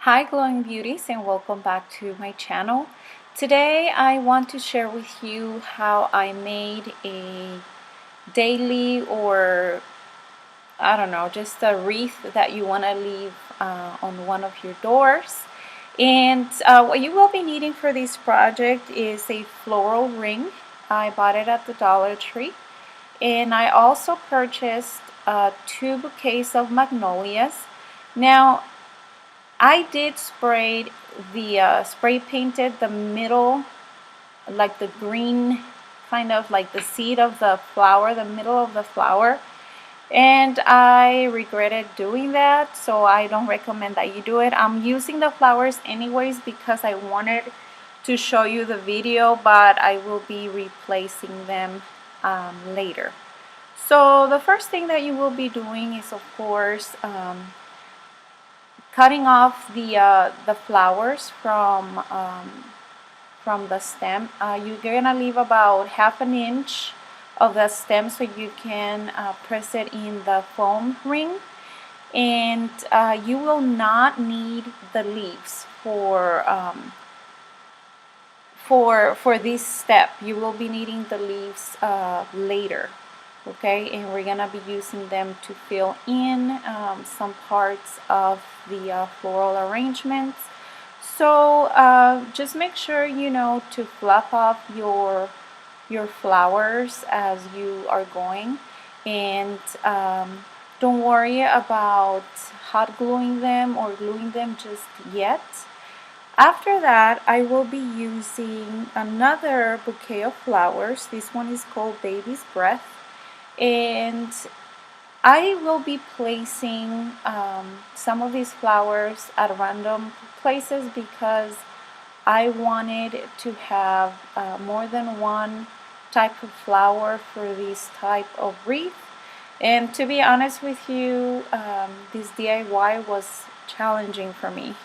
Hi glowing beauties, and welcome back to my channel. Today I want to share with you how I made a daily, or I don't know, just a wreath that you want to leave on one of your doors. And what you will be needing for this project is a floral ring. I bought it at the Dollar Tree, and I also purchased 2 bouquets of magnolias. Now I did spray painted the middle, like the green, kind of like the seed of the flower, the middle of the flower. And I regretted doing that, so I don't recommend that you do it. I'm using the flowers anyways because I wanted to show you the video, but I will be replacing them later. So the first thing that you will be doing is, of course, cutting off the flowers from the stem. You're gonna leave about ½ an inch of the stem so you can press it in the foam ring. And you will not need the leaves for this step. You will be needing the leaves later. Okay, and we're gonna be using them to fill in some parts of the floral arrangements. So just make sure you know to fluff up your flowers as you are going, and don't worry about hot gluing them or gluing them just yet. After that, I will be using another bouquet of flowers. This one is called Baby's Breath, and I will be placing some of these flowers at random places because I wanted to have more than one type of flower for this type of wreath. And to be honest with you, this DIY was challenging for me.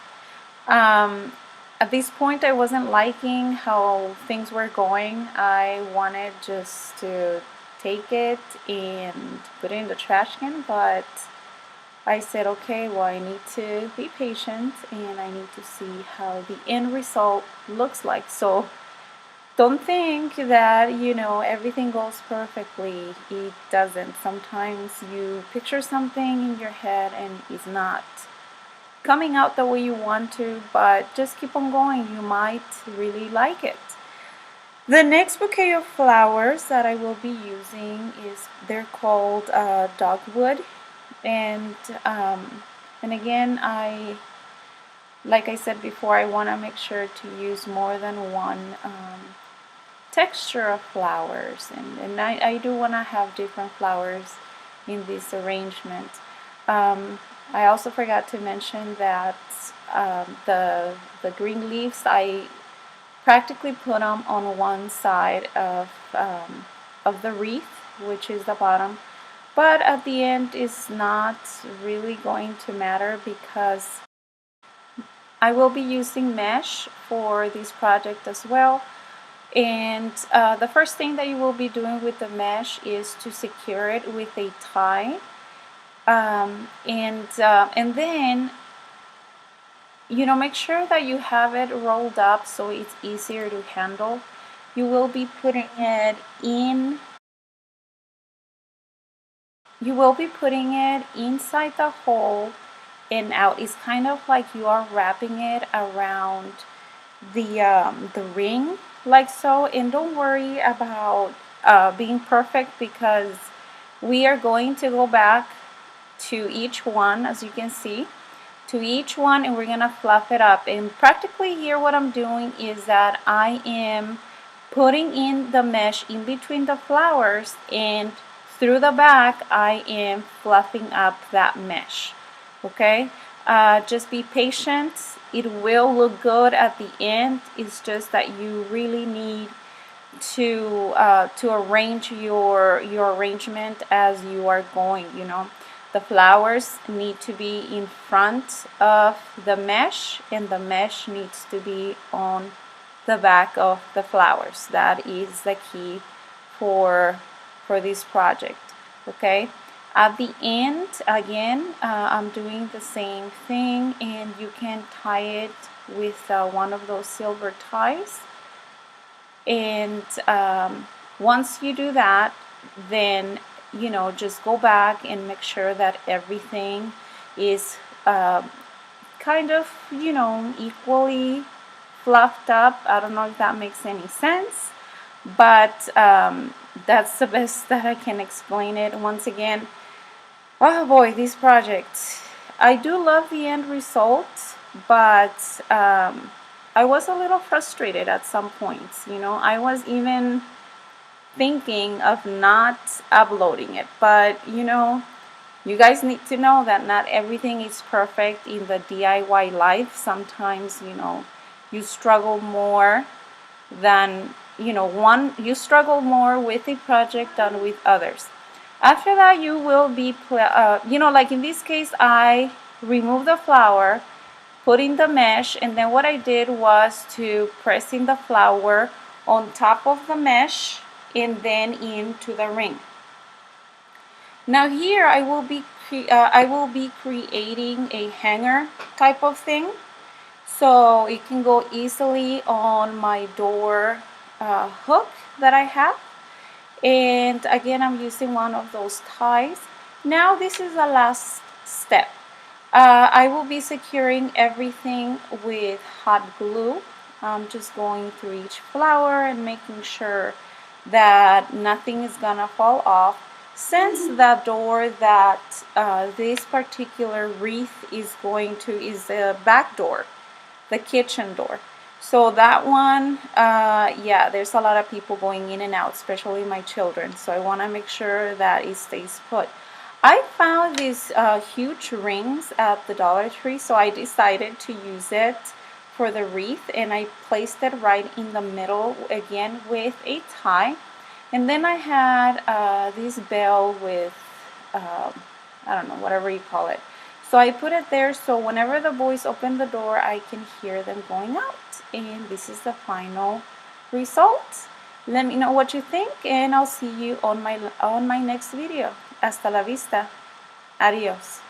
At this point, I wasn't liking how things were going. I wanted just to take it and put it in the trash can, but I said, okay, well, I need to be patient and I need to see how the end result looks like. So don't think that, everything goes perfectly. It doesn't. Sometimes you picture something in your head and it's not coming out the way you want to, but just keep on going. You might really like it. The next bouquet of flowers that I will be using they're called dogwood, and again, like I said before, I want to make sure to use more than one texture of flowers, and I do want to have different flowers in this arrangement. I also forgot to mention that the green leaves, I practically put them on one side of the wreath, which is the bottom, but at the end it's not really going to matter because I will be using mesh for this project as well. And the first thing that you will be doing with the mesh is to secure it with a tie, and then make sure that you have it rolled up so it's easier to handle. You will be putting it in. You will be putting it inside the hole and out. It's kind of like you are wrapping it around the ring, like so. And don't worry about being perfect because we are going to go back to each one, as you can see, to each one, and we're gonna fluff it up. And practically here what I'm doing is that I am putting in the mesh in between the flowers, and through the back I am fluffing up that mesh. Okay, just be patient. It will look good at the end. It's just that you really need to arrange your arrangement as you are going. The flowers need to be in front of the mesh, and the mesh needs to be on the back of the flowers. That is the key for this project. Okay, At the end, again, I'm doing the same thing, and you can tie it with one of those silver ties. And once you do that, then just go back and make sure that everything is kind of equally fluffed up. I don't know if that makes any sense, but that's the best that I can explain it. Once again, oh boy, this project, I do love the end result, but I was a little frustrated at some points. I was even thinking of not uploading it, but you guys need to know that not everything is perfect in the DIY life. Sometimes you struggle more than you struggle more with a project than with others. After that, you will be like in this case, I removed the flower, put in the mesh, and then what I did was to press in the flower on top of the mesh and then into the ring. Now here I will be creating a hanger type of thing, so it can go easily on my door hook that I have. And again, I'm using one of those ties. Now this is the last step. I will be securing everything with hot glue. I'm just going through each flower and making sure that nothing is gonna fall off. Since the door that this particular wreath is going to is the back door, the kitchen door. So that one, yeah, there's a lot of people going in and out, especially my children. So I want to make sure that it stays put. I found these huge rings at the Dollar Tree, so I decided to use it for the wreath, and I placed it right in the middle again with a tie. And then I had this bell with, I don't know, whatever you call it. So I put it there so whenever the boys open the door, I can hear them going out. And this is the final result. Let me know what you think, and I'll see you on my next video. Hasta la vista. Adios.